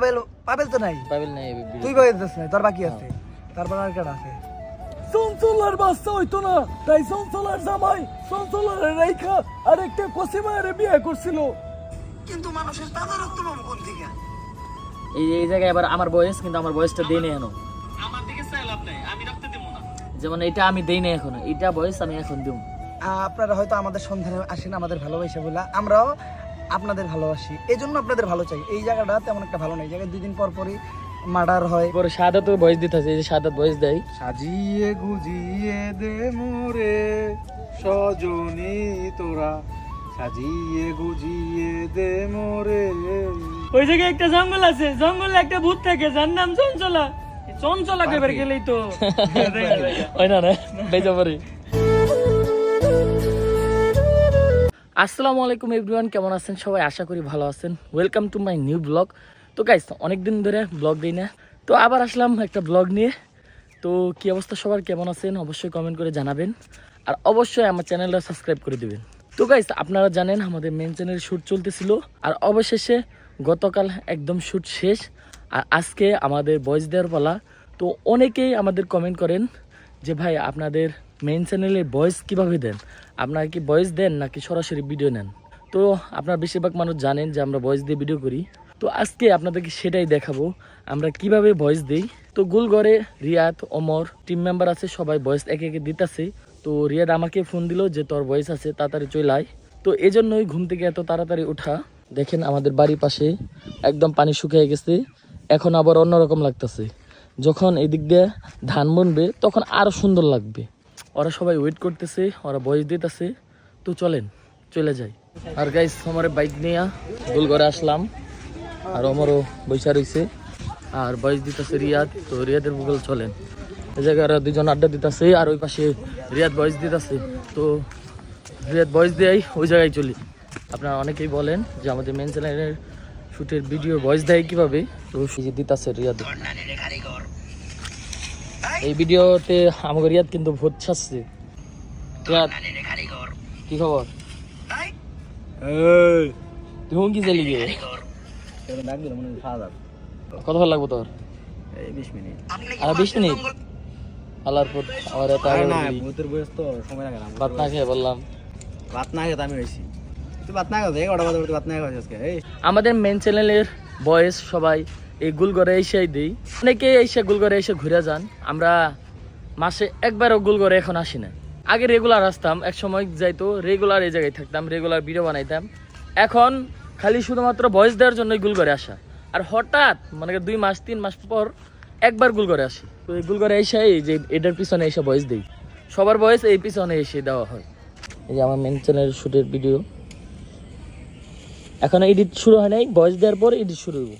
পাবেল পাবেল তো নাই, পাবেল নাই তুই পাবেলছিস না, তোর বাকি আছে। তারপর আর কেডা আছে? সনসলার বাচ্চা হইতো না, তাই সনসলার জামাই সনসলারের রেখা আরেকটা কসিমারে বিয়ে করছিল। কিন্তু মানুষের তাজা রক্ত পাবো কোন থেকে? এই জায়গায় আবার আমার বয়স, কিন্তু আমার বয়সটা দেই নাই এখনো। আমার দিকে চাই লাভ নাই, আমি রক্ত দেব না। যেমন এটা আমি দেই নাই এখনো, এটা বয়স আমি এখন দেব। আপনারা হয়তো আমাদের সন্ধানে আসেন, আমাদের ভালোবাসা বলে আমরাও আপনাদের ভালোবাসি, এই জন্য আপনাদের ভালো চাই। এই জায়গাটা তেমন একটা ভালো নেই, এই জায়গায় 2 দিন পর পরই মার্ডার হয়। পরে সাদা তো বয়স দিতেছে, এই যে সাদা বয়স দেয়। সাজিয়ে গুজিয়ে দে মোরে সজনী তোরা, সাজিয়ে গুজিয়ে দে মোরে। ওই জায়গায় একটা জঙ্গল আছে, জঙ্গলে একটা ভূত থাকে যার নাম চঞ্চলা। চঞ্চলা কেবার গেলেই তো ওই না বেজা পরে। আসসালামু আলাইকুম এভরিওয়ান, কেমন আছেন সবাই? আশা করি ভালো আছেন। Welcome to my new blog. তো গাইস, অনেকদিন ধরে ব্লগ দিই না, তো আবার আসলাম একটা ব্লগ নিয়ে। তো কি অবস্থা সবার, কেমন আছেন অবশ্যই কমেন্ট করে জানাবেন, আর অবশ্যই আমার চ্যানেলটা সাবস্ক্রাইব করে দিবেন। তো গাইস, আপনারা জানেন আমাদের মেন চ্যানেল শ্যুট চলতেছিল, আর অবশেষে গতকাল একদম শ্যুট শেষ, আর আজকে আমাদের ভয়েস দেওয়ার পালা। তো অনেকেই আমাদের কমেন্ট করেন যে ভাই আপনাদের মেইন চ্যানেলে ভয়েস কিভাবে দেন, আপনারা কি ভয়েস দেন নাকি সরাসরি ভিডিও নেন? তো আপনারা বেশিরভাগ মানুষ জানেন যে আমরা ভয়েস দিয়ে ভিডিও করি। তো আজকে আপনাদেরকে সেটাই দেখাবো আমরা কিভাবে ভয়েস দিই। তো গুলগড়ে রিয়াদ, ওমর টিম মেম্বার আছে, সবাই ভয়েস একে একে দিতেছে। তো রিয়াদ আমাকে ফোন দিল যে তোর ভয়েস আছে, তাড়াতাড়ি চলে আয়। তো এই জন্যই ঘুম থেকে এত তাড়াতাড়ি ওঠা। দেখেন আমাদের বাড়ির পাশে একদম পানি শুকিয়ে গেছে, এখন আবার অন্যরকম লাগতেছে। যখন এদিক দিয়ে ধান বুনবে তখন আরো সুন্দর লাগবে। ওরা সবাই ওয়েট করতেছে, ওরা ভয়েস দিতেছে। তো চলেন চলে যাই। আর গাইস, আমার বাইক নিয়ে গুলগড়ে আসলাম, আর আমারও বৈশা রয়েছে, আর ভয়েস দিতেছে রিয়াদ। তো রিয়াদের গুগল চলেন, এই জায়গায় ওরা 2জন আড্ডা দিতেছে, আর ওই পাশে রিয়াদ ভয়েস দিতেছে। তো রিয়াদ ভয়েস দেয়, ওই জায়গায় চলি। আপনারা অনেকেই বলেন যে আমাদের মেন চ্যানেলের শুটের ভিডিও ভয়েস দেয় কিভাবে, তো সেই দিতেছে রিয়াদ। এই ভিডিওতে আমাকে রিয়াদ কিন্তু ভোট ছাড়ছে। রিয়াদ, কি খবর? তুমি কি চালি গিয়ে কত ভালো লাগবো তোর? 20 মিনিট। আর 20 মিনিট আল্লাহর পর আমার ভূতের বয়স তো সময় লাগে না। ভাত না খেয়ে বললাম। ভাত না খেতে আমি হয়েছি, তুই ভাত না খাওয়া 11টা বাজে ভাত না খাওয়া আজকে। এই আমাদের মেন চ্যানেলের বয়েস সবাই এই গুলগড়ে এসেই দিই। অনেকে এসে গুলগড়ে এসে ঘুরে যান। আমরা মাসে একবারও গুলগড়ে এখন আসি না। আগে রেগুলার আসতাম, এক সময় যাইতো রেগুলার এই জায়গায় থাকতাম, রেগুলার ভিডিও বানাইতাম। এখন খালি শুধুমাত্র ভয়েস দেওয়ার জন্যই গুলগড়ে আসা। আর হঠাৎ মানে 2 মাস 3 মাস পর একবার গুলগড়ে আসি। তো এই গুলগড়ে এসে এই যে এটার পিছনে এসে ভয়েস দিই। সবার ভয়েস এই পিছনে এসে দেওয়া হয়। এই যে আমার মেন চ্যানেলের শুটের ভিডিও এখন এডিট শুরু হয় নাই, ভয়েস দেওয়ার পর এডিট শুরু হইব।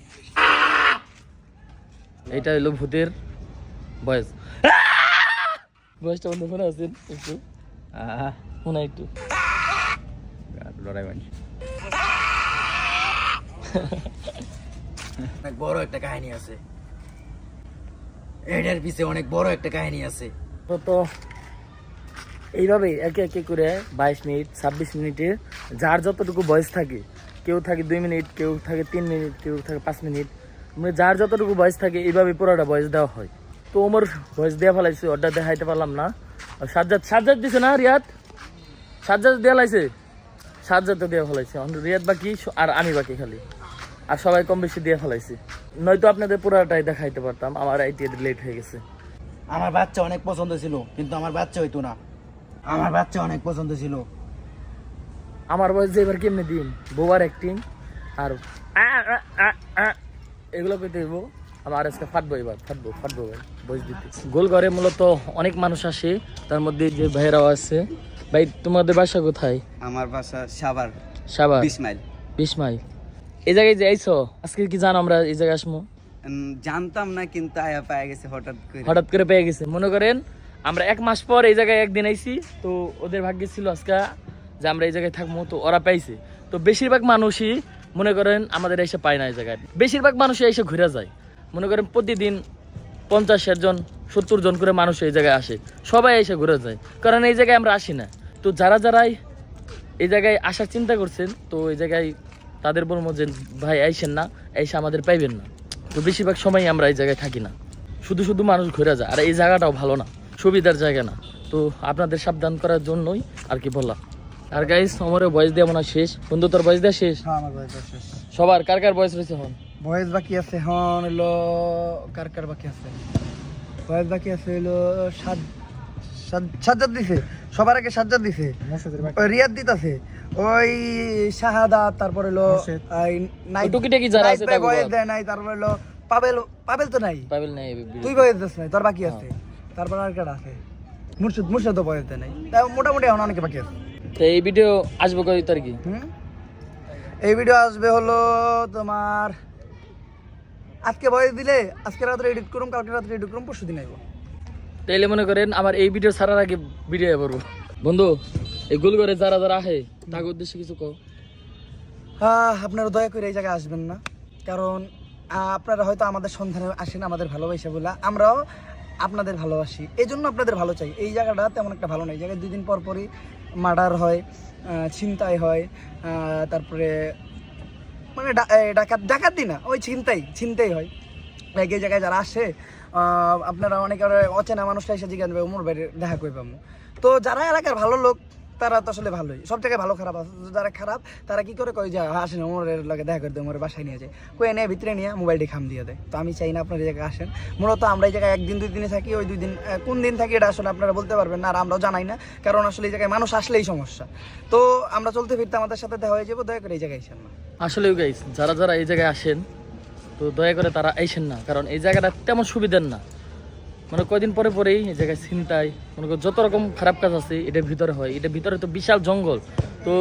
এটা হলো ভূতের ভয়েস। ভয়েসটা বন্ধ করে আছেন একটু, শোনা একটু। লড়াই বানি অনেক বড় একটা কাহিনী আছে, এটার পিছে অনেক বড় একটা কাহিনী আছে। তো এইভাবে একে একে করে 22 মিনিট 26 মিনিটে যার যতটুকু ভয়েস থাকে, কেউ থাকে 2 মিনিট, কেউ থাকে 3 মিনিট, কেউ থাকে 5 মিনিট, মানে যার যতটুকু ভয়েস থাকে এইভাবে পুরোটা ভয়েস দেওয়া হয়। তো ওমর ভয়েস দেওয়া ফেলাইছে, অর্ডার দেখাইতে পারলাম না। আর সাজ্জাদ দিছে না রিয়াদ, সাজ্জাদ দেওয়া লাইছে, সাজ্জাদ দেওয়া ফেলাইছে, রিয়াদ বাকি আর আমি বাকি খালি, আর সবাই কম বেশি দিয়ে ফেলাইছে। নয়তো আপনাদের পুরোটাই দেখাইতে পারতাম, আমার আইটি লেট হয়ে গেছে। আমার বাচ্চা অনেক পছন্দ ছিল, কিন্তু আমার বাচ্চা হইতো না। আমার বাচ্চা অনেক পছন্দ ছিল। আমার বয়স যে এবার কেমনে দিন বোবার অ্যাক্টিং আর এগুলো পেতে হইব। আমার আজকে ফাটবো, এবার ফাটবো ভাই বয়স দিতে। গোল ঘরে মূলত অনেক মানুষ আসে, তার মধ্যে যে ভাইরাও আছে। ভাই, তোমাদের বাসা কোথায়? আমার বাসা সাভার, সাভার 20 মাইল। 20 মাইল। এই জায়গায় যে আইছো আজকে, কি জানো আমরা এই জায়গায় আসবো? জানতাম না, কিন্তু আয়া পায়ে গেছে হঠাৎ করে পেয়ে গেছে। মনে করেন আমরা 1 মাস পর এই জায়গায় একদিন আইছি, তো ওদের ভাগ্যে ছিল আজকে যে আমরা এই জায়গায় থাকবো, তো ওরা পাইছে। তো বেশিরভাগ মানুষই মনে করেন আমাদের এসে পায় না এই জায়গায়, বেশিরভাগ মানুষই এসে ঘুরে যায়। মনে করেন প্রতিদিন 50 জন 70 জন করে মানুষ এই জায়গায় আসে, সবাই এসে ঘুরে যায়, কারণ এই জায়গায় আমরা আসি না। তো যারাই এই জায়গায় আসার চিন্তা করছেন, তো এই জায়গায় তাদের বলবো যে ভাই আইসেন না, এসে আমাদের পাইবেন না। তো বেশিরভাগ সময় আমরা এই জায়গায় থাকি না, শুধু শুধু মানুষ ঘুরে যায়, আর এই জায়গাটাও ভালো না, সুবিধার জায়গা না। তো আপনাদের সাবধান করার জন্যই আর কি বললাম। আর গাইস আমারও বয়স দেওয়া মনে হয় শেষ। বন্ধু তোর বয়স দেওয়া শেষ? হ্যাঁ আমার বয়স শেষ। সবার কার কার বয়স রয়েছে এখন? বয়স বাকি আছে এখন হলো কার কার বাকি আছে, বয়স বাকি আছে হলো সাজ্জাদ দিছে, সবার আগে সাজ্জাদ দিছে, রিয়াদ দিতেছে, ওই শাহাদাত, তারপর হলো টুকিটাকি যারা আছে তাকে বয়স দেয় নাই, তারপর হলো পাবেল তো নাই, পাবেল নাই, তুই বয়স দিস নাই, তোর বাকি আছে। তারপর আর কাটা আছে মুর্শিদ তো বয়স দেয় নাই, তাই মোটামুটি এখন অনেকে বাকি আছে। তো এই ভিডিও আসবে কয় তারিখে? এই ভিডিও আসবে হলো তোমার আজকে বয়স দিলে আজকে রাত্রে এডিট করুম, কালকে রাত্রে এডিট করুম, পরশু দিন আইব। তাইলে মনে করেন আমার এই ভিডিও ছাড়ার আগে ভিডিও করবো। বন্ধু এই গুল করে যারা যারা আহে তার উদ্দেশ্যে কিছু কও। আপনারা দয়া করে এই জায়গায় আসবেন না, কারণ আপনারা হয়তো আমাদের সন্ধানে আসেন আমাদের ভালোবাসা বলে, আমরাও আপনাদের ভালোবাসি, এই জন্য আপনাদের ভালো চাই। এই জায়গাটা তেমন একটা ভালো নয়, এই জায়গায় 2 দিন পর পরই মার্ডার হয়, ছিনতাই হয়, তারপরে মানে ডাকাতি না, ওই ছিনতাই হয়। এই জায়গায় যারা আসে আপনারা অনেকে অচেনা মানুষটা এসে জিজ্ঞাসা করবে ওমর বাইরে দেখা করে পাবো। তো যারা এলাকার ভালো লোক তারা তো আসলে ভালোই, সব থেকে ভালো খারাপ আছে। যারা খারাপ তারা কি করে কয় যে আসেন ওমরের লাগে দেখা করে দেয়, ওমরের বাসায় নিয়ে যায়, কয়ে নিয়ে ভিতরে নিয়ে মোবাইলটি খাম দিয়ে দেয়। তো আমি চাই না আপনারা এই জায়গায় আসেন। মূলত আমরা এই জায়গায় 1 দিন 2 দিনে থাকি, ওই 2 দিন কোন দিন থাকি এটা আসলে আপনারা বলতে পারবেন না, আর আমরাও জানাই না, কারণ আসলে এই জায়গায় মানুষ আসলেই সমস্যা। তো আমরা চলতে ফিরতে আমাদের সাথে দেখা হয়ে যাবো, দয়া করে এই জায়গায় আসেন না। আসলে গাইস যারা যারা এই জায়গায় আসেন তো দয়া করে তারা আইসেন না, কারণ এই জায়গাটা তেমন সুবিধার না। মানে কয়দিন পরে পরেই এই জায়গায় ছিনতাই, মনে করো যত রকম খারাপ কাজ আছে এটার ভিতরে হয়। এটার ভিতরে তো বিশাল জঙ্গল। তো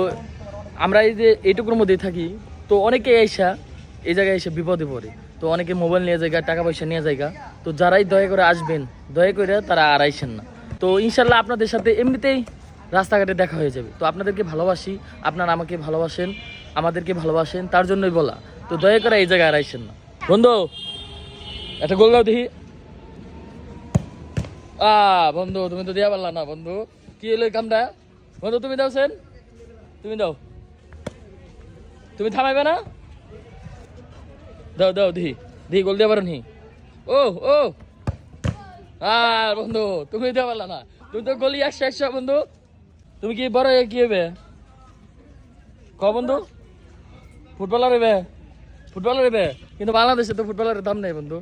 আমরা এই যে এইটুকুর মধ্যেই থাকি, তো অনেকে আইসা এই জায়গায় এসে বিপদে পড়ে। তো অনেকে মোবাইল নিয়ে জায়গা, টাকা পয়সা নিয়ে জায়গা। তো যারাই দয়া করে আসবেন দয়া করে তারা আর আইসেন না। তো ইনশাল্লাহ আপনাদের সাথে এমনিতেই রাস্তাঘাটে দেখা হয়ে যাবে। তো আপনাদেরকে ভালোবাসি, আপনারা আমাকে ভালোবাসেন, আমাদেরকে ভালোবাসেন, তার জন্যই বলা। তো দয়া করে এই জায়গায় আর আইসেন না। বন্ধু একটা গোল দাও দেখি। বন্ধু তুমি তো দিয়া পারলা না। বন্ধু কি হলো কামটা? বন্ধু তুমি দাও সেন, তুমি দাও, তুমি থামাইবে না? দাও দাও দিহি গোল দিয়া পারো নি? ও বন্ধু তুমি দিয়া পারলা না, তুমি তো গোলি 100 বন্ধু। তুমি কি বড় কি হবে ক বন্ধু? ফুটবলার হইবে, কিন্তু বাংলাদেশে তো ফুটবলারের দাম নেই বন্ধু।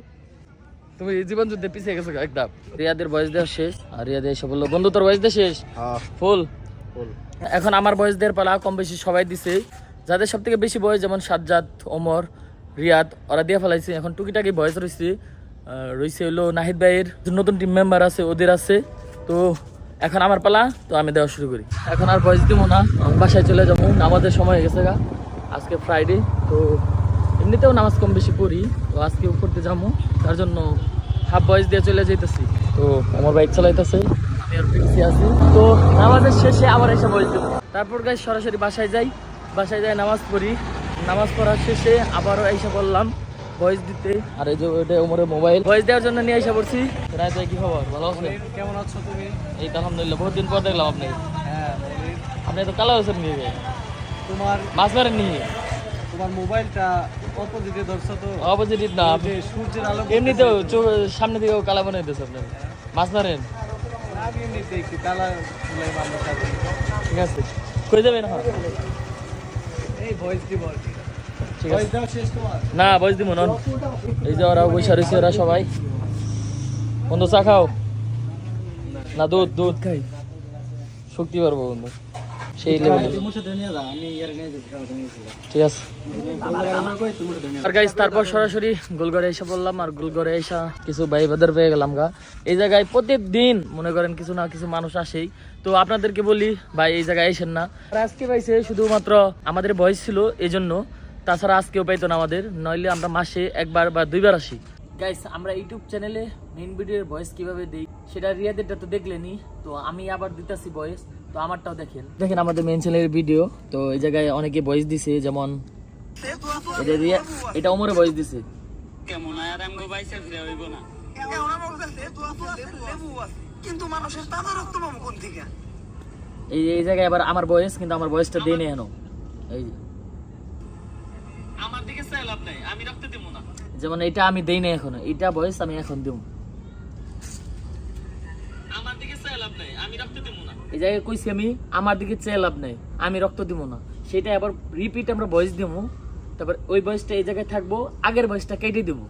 তুমি জীবন যুদ্ধে পিছিয়ে গেছো একদম। রিয়াদের বয়স দেওয়া শেষ, আর রিয়াদ এসে বললো বন্ধু তোর বয়স দেওয়া শেষ? ফুল। এখন আমার বয়স দেওয়ার পালা, কম বেশি সবাই দিছে। যাদের সব থেকে বেশি বয়স যেমন সাজ্জাদ, ওমর, রিয়াদ, ওরা দিয়ে ফেলাইছে। এখন টুকিটাকি বয়স রয়েছে হলো নাহিদ ভাইয়ের নতুন টিম মেম্বার আছে, ওদের আছে। তো এখন আমার পালা, তো আমি দেওয়া শুরু করি। এখন আর বয়স দিব না, বাসায় চলে যাবো, নামাজের সময় হয়ে গেছে গা। আজকে ফ্রাইডে, তো এমনিতেও নামাজ কম বেশি পড়ি, তো আজকেও পড়তে যাবো, তার জন্য হাফ বয়স দিয়ে চলে যেতেছি। তো আমার বাইক চালাইতেছে, আমি আর পিছিয়ে আছি। তো নামাজের শেষে আবার এসে বয়স দেবো। তারপর গাই সরাসরি বাসায় যাই নামাজ পড়ি। নামাজ পড়ার শেষে আবারও এসে বললাম ভয়েস দিতে। আর এই যে ওইটা ওমরের মোবাইল ভয়েস দেওয়ার জন্য নিয়ে এসে পড়ছি। রাতে কি খবর? ভালো আছেন? কেমন আছো তুমি? এই তো আলহামদুলিল্লাহ, বহুত দিন পর দেখলাম আপনি। হ্যাঁ আপনি তো কালো আছেন নিয়ে তোমার মাছ মারেন নিয়ে। তোমার মোবাইলটা অপোজিটে ধরছো তো? অপোজিট না, সূর্যের আলো এমনিতেও সামনে দিকেও কালা বানাই দিয়েছে আপনার। মাছ মারেন? আমি এমনিতে একটু কালা ফুলাই মানুষ আছে। ঠিক আছে, কই যাবেন? এই ভয়েস দিব আর কি। ঠিক ভয়েস আছে, দাও শেষ তোমার? না বয়স দিব নন। এই যে ওরা বৈশা রয়েছে, ওরা সবাই। বন্ধু চা খাও না? দুধ খাই, শক্তি পারবো বন্ধু সেই লেভেলে। ঠিক আছে। আর গাইস তারপর সরাসরি গোলঘরে এসে বললাম, আর গোলঘরে এসে কিছু ভাই বাদার পেয়ে গেলাম গা। এই জায়গায় প্রত্যেকদিন মনে করেন কিছু না কিছু মানুষ আসেই। তো আপনাদেরকে বলি ভাই এই জায়গায় আসেন না। আর আজকে পাইছে শুধুমাত্র আমাদের বয়স ছিল এই জন্য, তাছাড়া আজকেও পাইতো না আমাদের, নইলে আমরা মাসে 1 বার বা 2 বার আসি। গাইস আমরা ইউটিউব চ্যানেলে মেইন ভিডিওর ভয়েস কিভাবে দেই সেটা রিয়াদেরটা তো দেখলেনি, তো আমি আবার দিতেছি ভয়েস, তো আমারটাও দেখেন আমাদের মেইন চ্যানেলের ভিডিও। তো এই জায়গায় অনেকে ভয়েস দিছে, যেমন এটা ওমরে ভয়েস দিছে। এই জায়গায় আবার আমার ভয়েস, কিন্তু আমার ভয়েসটা দেই না। এই যে যেমন এটা আমি দেই না এখনো, এটা ভয়েস আমি এখন দেব। এই জায়গায় কইছি আমি আমার দিকে চেয়ে লাভ নাই, আমি রক্ত দিব না, সেটা আবার রিপিট আমরা ভয়েস দেবো। তারপর ওই ভয়েসটা এই জায়গায় থাকবো, আগের ভয়েসটা কেটে দেবো,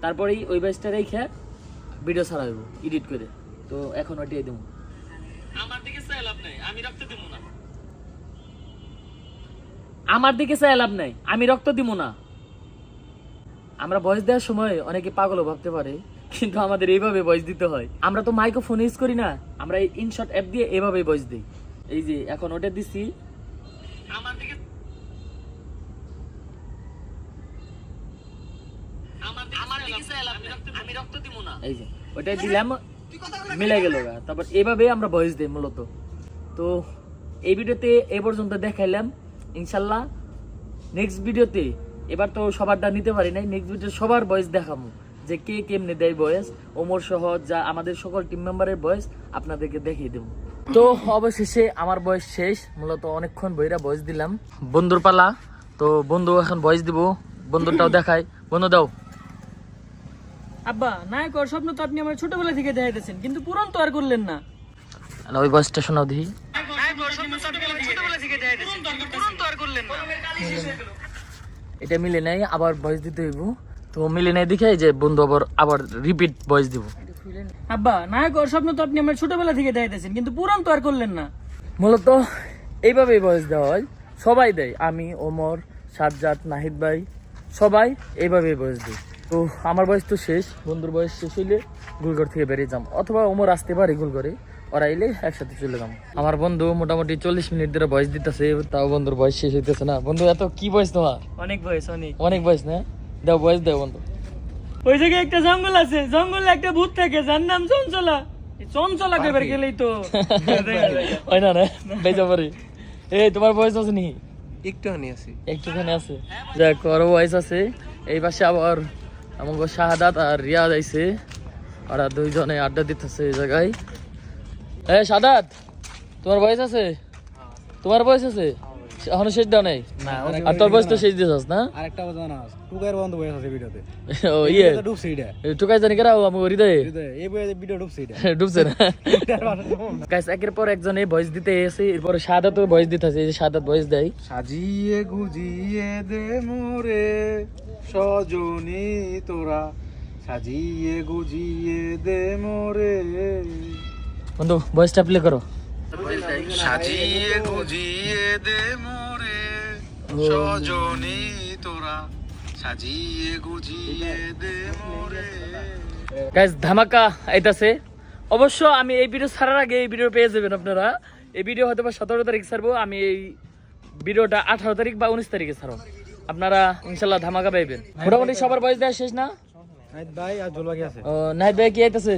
তারপরেই ওই ভয়েসটা রেখে ভিডিও ছাড়া দেবো এডিট করে। তো এখন ওইটাই দেবো। আমার দিকে চেয়ে লাভ নাই, আমি রক্ত দিব না। আমার দিকে চেয়ে লাভ নাই, আমি রক্ত দিব না। আমরা ভয়েস দেওয়ার সময় অনেকে পাগলও ভাবতে পারে, কিন্তু আমাদের এইভাবে ভয়েস দিতে হয়। আমরা তো মাইক্রোফোন ইউজ করি না, আমরা এই ইনশট অ্যাপ দিয়ে এভাবে ভয়েস দিই। এই যে এখন ওটা দিছি, আমার দিকে আমি রক্ত দিব না, এই যে ওটাই দিলাম, মিলে গেল। তারপর এইভাবে আমরা ভয়েস দিই মূলত। তো এই ভিডিওতে এ পর্যন্ত দেখাইলাম, ইনশাল্লাহ নেক্সট ভিডিওতে, এবার তো সবারটা নিতে পারি নাই, নেক্সট ভিডিও সবার ভয়েস দেখাবো যে কে কেমনে দেয় ভয়েস, ওমর সহ যা আমাদের সকল টিম মেম্বারের ভয়েস আপনাদেরকে দেখিয়ে দেবো। তো অবশেষে আমার ভয়েস শেষ, মূলত অনেকক্ষণ বইরা ভয়েস দিলাম। বন্ধুর পালা, তো বন্ধু এখন ভয়েস দিব, বন্ধুটাও দেখায়। বন্ধু দাও। আব্বা, নায়কর স্বপ্ন তো আপনি আমার ছোটবেলা থেকে দেখাইতেছেন, কিন্তু পূরণ তো আর করলেন না। ওই ভয়েসটা শোনাও দেখি। এটা মিলে নাই, আবার ভয়েস দিতে হইব। তো মিলে নাই দেখে যে বন্ধু আবার রিপিট ভয়েস দিব। আব্বা, নায়কর স্বপ্ন তো আপনি আমার ছোটবেলা থেকে দেখাইতেছেন, কিন্তু পূরণ তো আর করলেন না। মূলত এইভাবেই ভয়েস দেওয়া হয়, সবাই দেয়, আমি, ওমর, সাজ্জাদ, নাহিদ ভাই, সবাই এইভাবেই ভয়েস দিই। তো আমার বয়স তো শেষ, বন্ধুর বয়স শেষ হইলে গুলঘর থেকে বেরিয়ে যাম, অথবা ওমর আসতে পারে গুলঘরে, ওরা এলে একসাথে চলে যাম। আমার বন্ধু মোটামুটি 40 মিনিট ধরে ভয়েস দিতেছে, তাও বন্ধুর বয়স শেষ হইতেছে না। বন্ধু এত কি বয়স তোমার? অনেক বয়স, অনেক অনেক বয়স না? দাও ভয়েস দাও বন্ধু। ওই জায়গায় একটা জঙ্গল আছে, জঙ্গলে একটা ভূত থাকে, যার নাম চঞ্চলা। এই চঞ্চলা কইবার গেলেই তো হয় না না বেজা পারি। এই তোমার বয়স আছে নি? একটুখানি আছি। একটুখানি আছে, যাক ওর বয়স আছে। এই পাশে আবার আমাকে শাহাদাত আর রিয়াজ আইছে, ওরা দুইজনে আড্ডা দিতেছে এই জায়গায়। শাহাদাত, তোমার বয়স আছে? তোমার বয়স আছে? এখনো শেষ দাও নাই? আর তোর বয়স তো শেষ দিয়েছস না? আরেকটা বাজানো আছে, টুকাইর বন্ধ বয়স আছে ভিডিওতে। ও ইয়ে ডুবছে এটা, টুকাই জানি কেরা আমার হৃদয়ে এই বয়সে ভিডিও ডুবছে এটা। ডুবছে না? গাইস একের পর একজন এই ভয়েস দিতে এসে, এরপরে শাহাদাত ভয়েস দিতেছে। এই যে শাহাদাত ভয়েস দেয়। সাজিয়ে গুজিয়ে দে মোরে সজনী তোরা, সাজিয়ে গুজিয়ে দে মোরে। বন্ধু ভয়েসটা প্লে করো। সাজিয়ে গুজিয়ে দে মোরে সজনী তোরা, সাজিয়ে গুজিয়ে দে মোরে। গাইস ধামাকা আইতাছে। অবশ্য আমি এই ভিডিও ছাড়ার আগে এই ভিডিও পেয়ে যাবেন আপনারা। এই ভিডিও হয়তো বা 17 তারিখ ছাড়বো, আমি এই ভিডিওটা 18 তারিখ বা 19 তারিখে ছাড়বো। আপনারা ইনশাল্লাহ ধামাকা পাইবেন। মোটামুটি সবার ভয়েস দেওয়া শেষ না? নাহিদ ভাই আর জল বাকি আছে। নাহিদ ভাই কি আইতাছে?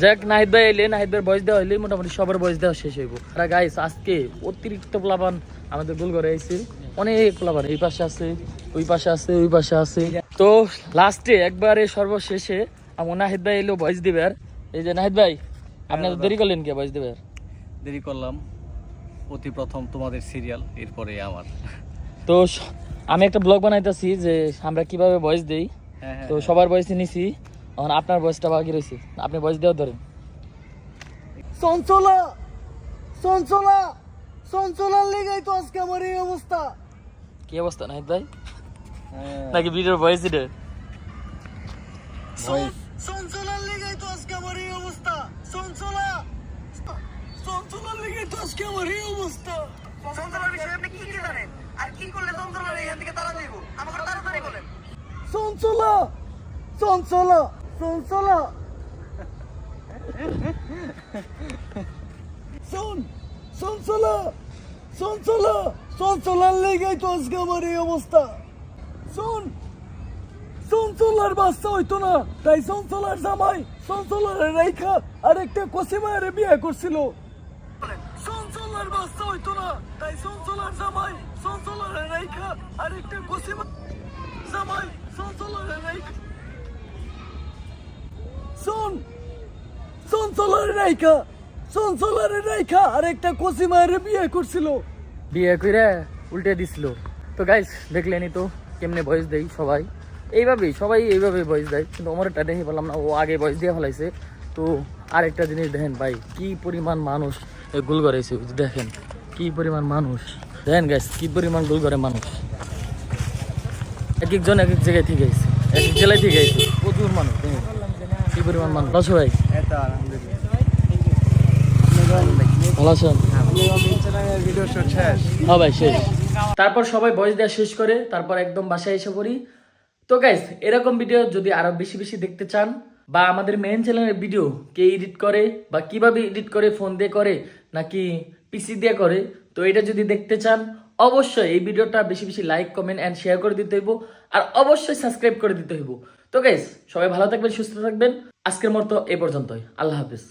যাক নাহিদ ভাই এলে, নাহিদ ভাইয়ের ভয়েস দেওয়া হইলে মোটামুটি সবার ভয়েস দেওয়া শেষ হইব। আর গাইস আজকে অতিরিক্ত প্লাবান আমাদের গুলঘরে আইছে, অনেক প্লাবান, এই পাশে আছে, ওই পাশে আছে, ওই পাশে আছে। তো লাস্টে একবারে সর্বশেষে আমার নাহিদ ভাই এলো ভয়েস দিবে। আর এই যে নাহিদ ভাই, আপনি তো দেরি করলেন কে ভয়েস দিবে? দেরি করলাম, অতি প্রথম তোমাদের সিরিয়াল, এরপরে আমার। তো আমি একটা ব্লগ বানাইতেছি যে আমরা কিভাবে ভয়েস দেই। হ্যাঁ, তো সবার ভয়েসই নিছি, এখন আপনার ভয়েসটা বাকি রয়েছে, আপনি ভয়েস দেওয়া ধরেন। চঞ্চলা, চঞ্চলা, চঞ্চলার লেগেই তো আজকে আমার এই অবস্থা। কি অবস্থা নাহিদ ভাই? নাকি ভিডিওর ভয়েস দিতে? চঞ্চলার লেগেই তো আজকে আমার এই অবস্থা। চঞ্চলা, চঞ্চলার লেগেই তো আজকে আমার এই অবস্থা। চঞ্চলার বিষয়ে আপনি কি কি জানেন? আর কি করলে চঞ্চলার এখান থেকে তাড়া দেব? আমাকে তাড়াতাড়ি বলেন। চঞ্চলা, চঞ্চলা, চঞ্চলা, চঞ্চলা, চঞ্চলা, চঞ্চলার লেগেই তো আজকে আমার এই অবস্থা। চঞ্চলার বাচ্চা হইতো না, তাই চঞ্চলার জামাই চঞ্চলার রেখা আরেকটা কসিমারে বিয়ে করছিল। চঞ্চলার বাচ্চা হইতো না, তাই চঞ্চলার জামাই চঞ্চলার রেখা আরেকটা কসিমা জামাই চঞ্চলার রেখা চঞ্চলার রেখা আরেকটা কসিমারে বিয়ে করছিল। বিয়ে করে উল্টে দিছিল। তো গাইস দেখলেনি তো কেমনে ভয়েস দেই সবাই। এইভাবেই সবাই এইভাবে ভয়েস দেয়, কিন্তু আমারটা দেখে বললাম না, ও আগে ভয়েস দিয়ে ফেলাইছে। তো আরেকটা জিনিস দেখেন ভাই, কি পরিমাণ মানুষ গোল করেছে, দেখেন কি পরিমাণ মানুষ, দেখেন গাইস কি পরিমাণ গোল করে মানুষ। এক একজন এক এক জায়গায় থেকে আইছে, এক এক জেলায় থেকে আইছে, প্রচুর মানুষ, দেখেন কি পরিমাণ মানুষ। ভালো ভাই, ভালো আছেন? ভিডিও শুট শেষ। হ্যাঁ ভাই শেষ। তারপর সবাই ভয়েস দেওয়া শেষ করে তারপর একদম বাসায় এসে পড়ি। তো গাইস এরকম ভিডিও যদি আরো বেশি বেশি দেখতে চান, বা আমাদের মেইন চ্যানেলের ভিডিও কে এডিট করে বা কিভাবে এডিট করে, ফোন দিয়ে করে নাকি পিসি দিয়ে করে, তো এটা যদি দেখতে চান অবশ্যই এই ভিডিওটা বেশি বেশি লাইক, কমেন্ট এন্ড শেয়ার করে দিতে হইব, আর অবশ্যই সাবস্ক্রাইব করে দিতে হইব। তো গাইস সবাই ভালো থাকবেন, সুস্থ থাকবেন। আজকের মতো এই পর্যন্তই, আল্লাহ হাফেজ।